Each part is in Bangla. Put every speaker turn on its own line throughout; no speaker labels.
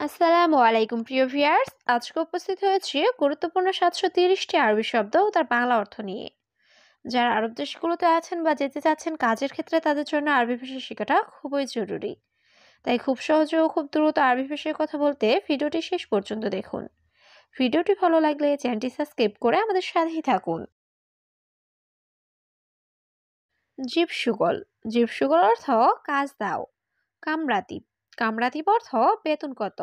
আসসালামু আলাইকুম প্রিয় ভিউয়ার্স, আজকে উপস্থিত হয়েছে গুরুত্বপূর্ণ 730টি আরবি শব্দ ও তার বাংলা অর্থ নিয়ে। যারা আরব দেশগুলোতে আছেন বা যেতে চাচ্ছেন কাজের ক্ষেত্রে তাদের জন্য আরবি ভাষা শেখাটা খুবই জরুরি। তাই খুব সহজে ও খুব দ্রুত আরবি ভাষায় কথা বলতে ভিডিওটি শেষ পর্যন্ত দেখুন। ভিডিওটি ভালো লাগলে চ্যানেলটি সাবস্ক্রাইব করে আমাদের সাথেই থাকুন। জিপসুগল। জিপসুগল অর্থ কাজ দাও। কামরাতিব। কামরাতিব অর্থ বেতন কত।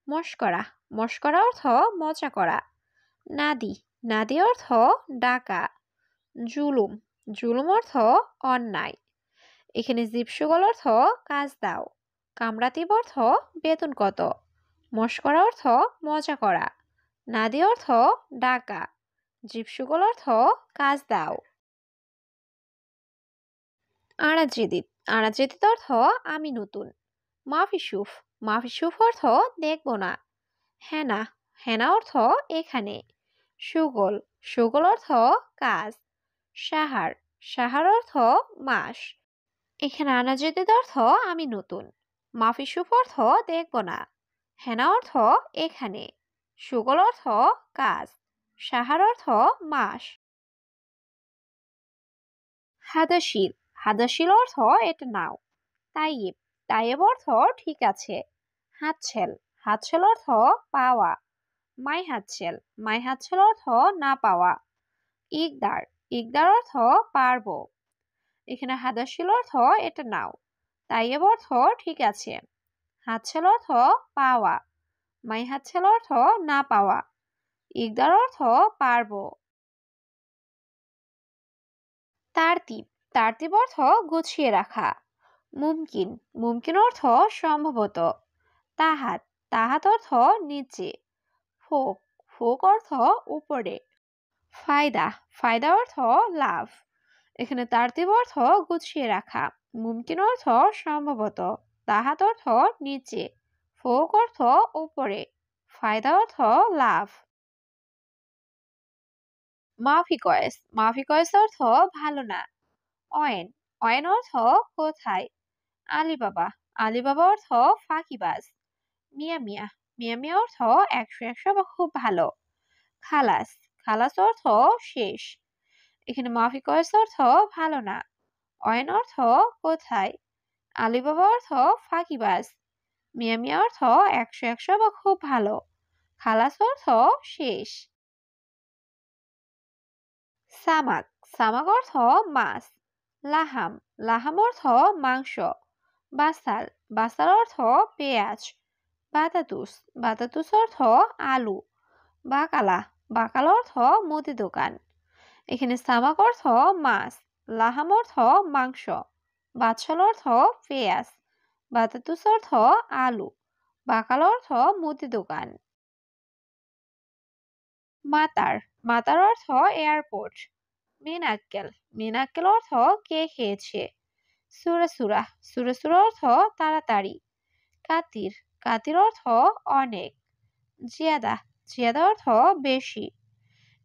মশকরা। মশকরা অর্থ মজা করা। নাদি। নাদি অর্থ ডাকা। জুলুম। জুলুম অর্থ অন্যায়। এখানে জিপসুগল অর্থ কাজ দাও। কামরাতিব অর্থ বেতন কত। মশকরা অর্থ মজা করা। নাদি অর্থ ডাকা। জিপসুগল অর্থ কাজ দাও। আরাজেদিত। আরাজেদিত অর্থ আমি নতুন। মাফিসুফ। মাফিসুফ অর্থ দেখব না। হেনা। হেনা অর্থ এখানে। সুগল। সুগল অর্থ কাজ। সাহার। সাহার অর্থ মাস। এখানে আনাজেদের অর্থ আমি নতুন। মাফিসুফ অর্থ দেখব না। হেনা অর্থ এখানে। সুগল অর্থ কাজ। সাহার অর্থ মাস। হাদাশিল। হাদাশিল অর্থ এটা নাও। তাইয়েব। তাইয়েব অর্থ ঠিক আছে। হাতছেল। হাতছেল অর্থ পাওয়া। মাই হাতছেল। মাই হাতছেল অর্থ না পাওয়া। ইকদার। ইকদার অর্থ পারবো। এখানে হাদাশিল অর্থ এটা নাও। তাইয়েব অর্থ ঠিক আছে। হাতছেল অর্থ পাওয়া। মাই হাতছেল অর্থ না পাওয়া। ইকদার অর্থ পারবো। তারতিব। তারতিব অর্থ গুছিয়ে রাখা। মুমকিন। মুমকিন অর্থ সম্ভবত। তাহাত। তাহাত অর্থ নিচে। ফোক। ফোক অর্থ উপরে। ফায়দা। ফায়দা অর্থ লাভ। এখানে তারতিব অর্থ গুছিয়ে রাখা। মুমকিন অর্থ সম্ভবত। তাহাত অর্থ নিচে। ফোক অর্থ উপরে। ফায়দা অর্থ লাভ। মাফি কয়েস। মাফি কয়েস অর্থ ভালো না। অয়েন। অয়েন অর্থ কোথায়। আলিবাবা। আলিবাবা অর্থ ফাঁকিবাজ। মিয়া মিয়া। মিয়া মিয়া অর্থ 100 বা খুব ভালো। খালাস। খালাস অর্থ শেষ। এখানে মাফি কয়েস অর্থ ভালো না। অয়েন অর্থ কোথায়। আলিবাবা অর্থ ফাঁকিবাজ। মিয়া মিয়া অর্থ 100 বা খুব ভালো। খালাস অর্থ শেষ। সামাক। সামাক অর্থ মাছ। লাহাম। লাহাম অর্থ মাংস। বাসাল। বাসাল অর্থ পেঁয়াজ। বাতাতুস। বাতাতুস অর্থ আলু। বাকালা। বাকালা অর্থ মুদি দোকান। এখানে সামাক অর্থ মাছ। লাহাম অর্থ মাংস। বাদশাল অর্থ পেঁয়াজ। বাতাতুস অর্থ আলু। বাকাল অর্থ মুদি দোকান। মাতার। মাতার অর্থ এয়ারপোর্ট। মিনাক্কেল। মিনাক্কেল অর্থ কে খেয়েছে। সুরাসুরা। সুরাসুরা অর্থ তাড়াতাড়ি। কাতির। কাতির অর্থ অনেক। জিয়াদা। জিয়াদা অর্থ বেশি।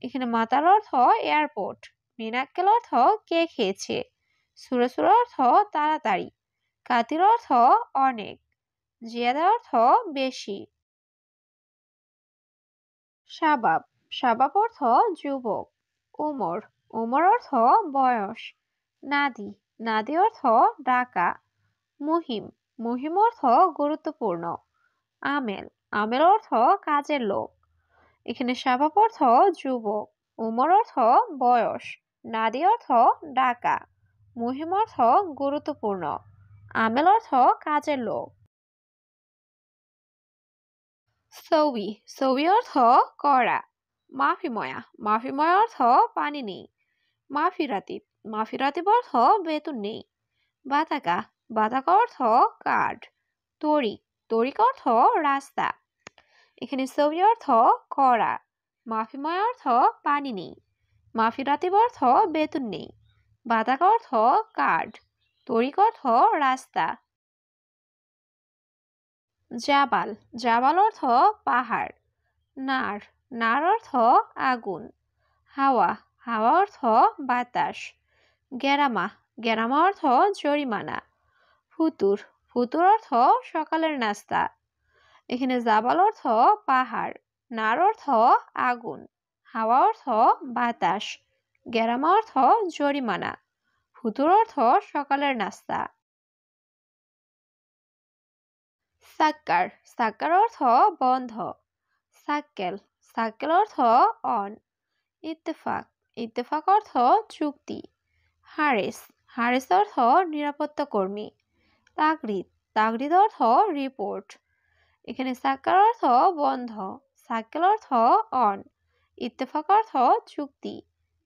এখানে মাতার অর্থ এয়ারপোর্ট। মিনাক্কেল অর্থ কে খেয়েছে। সুরাসুরা অর্থ তাড়াতাড়ি। কাতির অর্থ অনেক। জিয়াদা অর্থ বেশি। শাবাব। শাবাব অর্থ যুবক। উমর। উমর অর্থ বয়স। নাদি। নাদি অর্থ ডাকা। মুহিম। মুহিম অর্থ গুরুত্বপূর্ণ। আমেল। আমেল অর্থ কাজের লোক। এখানে শাবাব অর্থ যুবক। উমর অর্থ বয়স। নাদি অর্থ ডাকা। মুহিম অর্থ গুরুত্বপূর্ণ। আমেল অর্থ কাজের লোক। সৌবি। সৌবি অর্থ করা। মাফিময়া। মাফিময়া অর্থ পানি নেই। মাফিরাতিব। মাফিরাতিব অর্থ বেতন নেই। বাতাকা। বাতাকা অর্থ কার্ড। তরিক। তরিক অর্থ রাস্তা। এখানে সৌবি অর্থ করা। মাফিময় অর্থ পানি নেই। মাফিরাতিব অর্থ বেতন নেই। বাতাকা অর্থ কার্ড। তরিক অর্থ রাস্তা। জাবাল। জাবাল অর্থ পাহাড়। নার। নার অর্থ আগুন। হাওয়া। হাওয়া অর্থ বাতাস। গেরামা। গেরামা অর্থ জরিমানা। ফুতুর। ফুতুর অর্থ সকালের নাস্তা। এখানে জাবাল অর্থ পাহাড়, নার অর্থ আগুন, হাওয়া অর্থ বাতাস, গেরামা অর্থ জরিমানা, ফুতুর অর্থ সকালের নাস্তা। সাক্কার, সাক্কার অর্থ বন্ধ, সাক্কেল, সাক্কেল অর্থ অন, ইত্তেফাক, ইত্তেফাক অর্থ চুক্তি, হারেস, হারেস অর্থ নিরাপত্তা কর্মী, তাগরিদ, তাগরিদ অর্থ রিপোর্ট। এখানে সাক্কার অর্থ বন্ধ, সাক্কেল অর্থ অন, ইত্তেফাক অর্থ চুক্তি,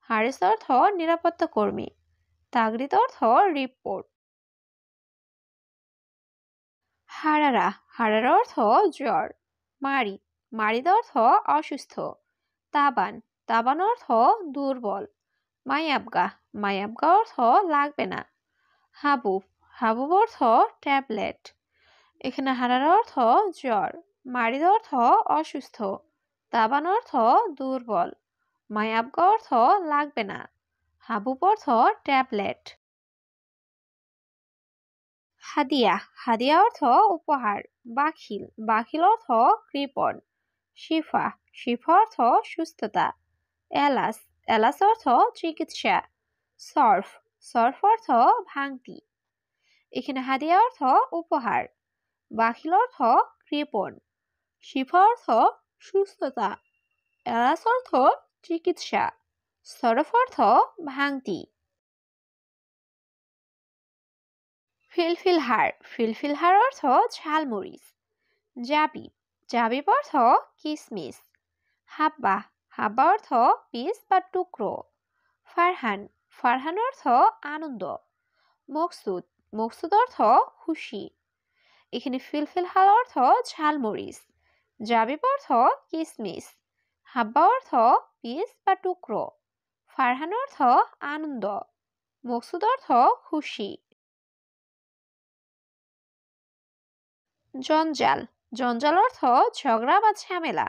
হারেস অর্থ নিরাপত্তা কর্মী, তাগরিদ অর্থ রিপোর্ট। হারারা, হারারা অর্থ জ্বর, মারিদ, মারিদ অর্থ অসুস্থ, তাবান, তাবান অর্থ দুর্বল, মায়াবগা, মায়াবগা অর্থ লাগবে না, হাবুব, হাবুব অর্থ ট্যাবলেট। এখানে হারার অর্থ জ্বর, মারিদ অর্থ অসুস্থ, তাবান অর্থ দুর্বল, মায়াবগা অর্থ লাগবে না, হাবুব অর্থ ট্যাবলেট। হাদিয়া, হাদিয়া অর্থ উপহার, বাখিল, বাখিল অর্থ কৃপণ, শিফা, শিফা অর্থ সুস্থতা, এলাস, এলাস অর্থ চিকিৎসা, সর্ফ, সর্ফ অর্থ ভাঙতি। এখানে হাদিয়া অর্থ উপহার, বাখিল অর্থ কৃপণ, শিফা অর্থ সুস্থতা, এলাস অর্থ চিকিৎসা, সরফ অর্থ ভাঙতি। ফিলফিল হার, ফিলফিল হার অর্থ ঝালমরিচ, জাবিব, জাবিব অর্থ কিসমিস, হাব্বা, হাব্বা অর্থ পিস বা টুকরো, ফারহান, ফারহান অর্থ আনন্দ, মকসুদ, মকসুদ অর্থ খুশি। এখানে ফিলফিল হার অর্থ ঝালমরিচ, জাবিব অর্থ কিসমিস, হাব্বা অর্থ পিস বা টুকরো, ফারহান অর্থ আনন্দ, মকসুদ অর্থ খুশি। জঞ্জাল, জঞ্জাল অর্থ ঝগড়া বা ঝামেলা,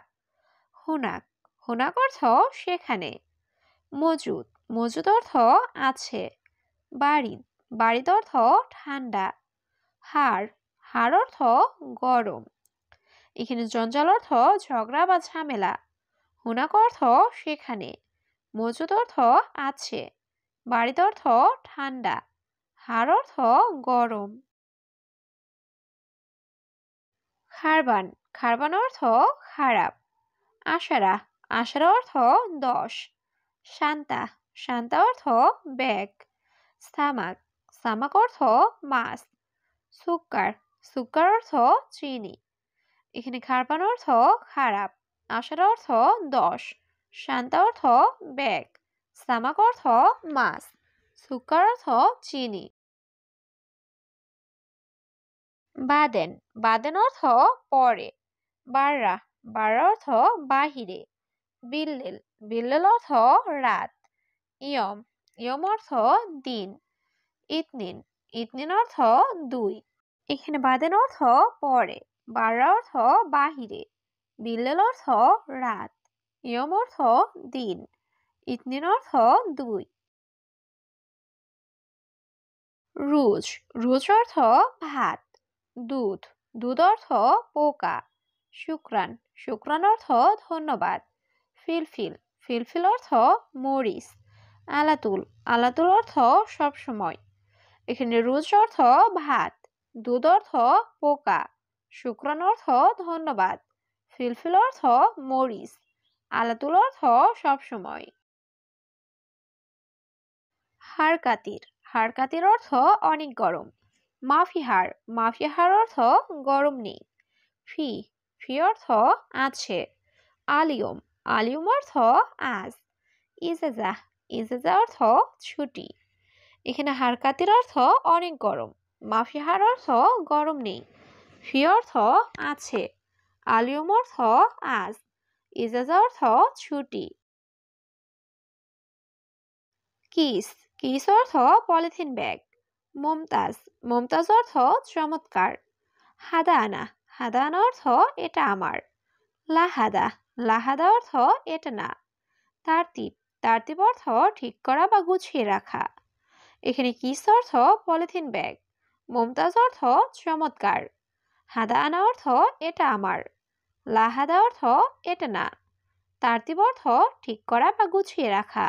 হুনাক, হুনাক অর্থ সেখানে, মজুদ, মজুদ অর্থ আছে, বারিদ, বারিদ অর্থ ঠান্ডা, হাড়, হাড় অর্থ গরম। এখানে জঞ্জাল অর্থ ঝগড়া বা ঝামেলা, হুনাক অর্থ সেখানে, মজুদ অর্থ আছে, বারিদ অর্থ ঠান্ডা, হাড় অর্থ গরম। খারবান, খারবান অর্থ খারাপ, আশারা, আশারা অর্থ 10, শান্তা, শান্তা অর্থ ব্যাগ, সামাক, সামাক অর্থ মাছ, সুক্কার, সুক্কার অর্থ চিনি। এখানে খারবান অর্থ খারাপ, আশারা অর্থ 10, শান্তা অর্থ ব্যাগ, সামাক অর্থ মাছ, সুক্কার অর্থ চিনি। বাদেন, বাদেন অর্থ পরে, বাররা, বাররা অর্থ বাহিরে, বিল্লেল, বিল্লেল অর্থ রাত, ইয়ম, ইয়ম অর্থ দিন, ইতনিন, ইতনিন অর্থ 2। এখানে বাদেন অর্থ পরে, বাররা অর্থ বাহিরে, বিল্লেল অর্থ রাত, ইয়ম অর্থ দিন, ইতনিন অর্থ 2। রুজ, রুজ অর্থ ভাত, দুধ, দুধ অর্থ পোকা, শুক্রান, শুক্রান অর্থ ধন্যবাদ, ফিলফিল, ফিলফিল অর্থ মরিচ, আলাতুল, আলাতুল অর্থ সবসময়। এখানে রুজ অর্থ ভাত, দুধ অর্থ পোকা, শুক্রান অর্থ ধন্যবাদ, ফিলফিল অর্থ মরিচ, আলাতুল অর্থ সবসময়। হাড়কাতির, হাড়কাতির অর্থ অনেক গরম, মাফিহার, মাফিহার অর্থ গরম নেই, ফি, ফি অর্থ আছে, আলিয়ম, আলিয়ম অর্থ আজ, ইজেজা, ইজেজা অর্থ ছুটি। এখানে হাড়কাতির অর্থ অনেক গরম, মাফিহার অর্থ গরম নেই, ফি অর্থ আছে, আলিয়ম অর্থ আজ, ইজেজা অর্থ ছুটি। কিস, কিস অর্থ পলিথিন ব্যাগ, মমতাজ, মমতাজ অর্থ চমৎকার, হাদানা, হাদানা অর্থ এটা আমার, লাহাদা, লাহাদা অর্থ এটা না, তারতিব, তারতিব অর্থ ঠিক করা বা গুছিয়ে রাখা। এখানে কিস অর্থ পলিথিন ব্যাগ, মমতাজ অর্থ চমৎকার, হাদা আনা অর্থ এটা আমার। লাহাদা অর্থ এটা না। তারতিব অর্থ ঠিক করা বা গুছিয়ে রাখা।